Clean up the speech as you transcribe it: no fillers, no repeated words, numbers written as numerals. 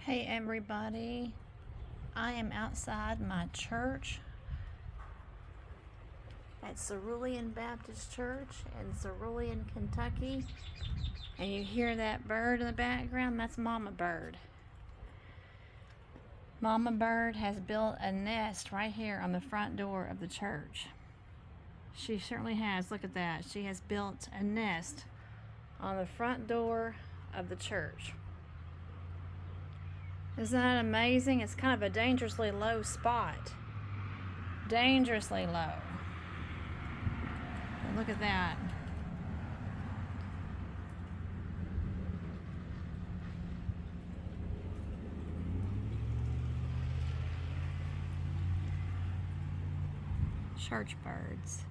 Hey everybody, I am outside my church at Cerulean Baptist Church in Cerulean, Kentucky. And you hear that bird in the background? That's Mama Bird. Mama Bird has built a nest right here on the front door of the church. She certainly has. Look at that. She has built a nest on the front door of the church. Isn't that amazing? It's kind of a dangerously low spot. Dangerously low. But look at that. Church birds.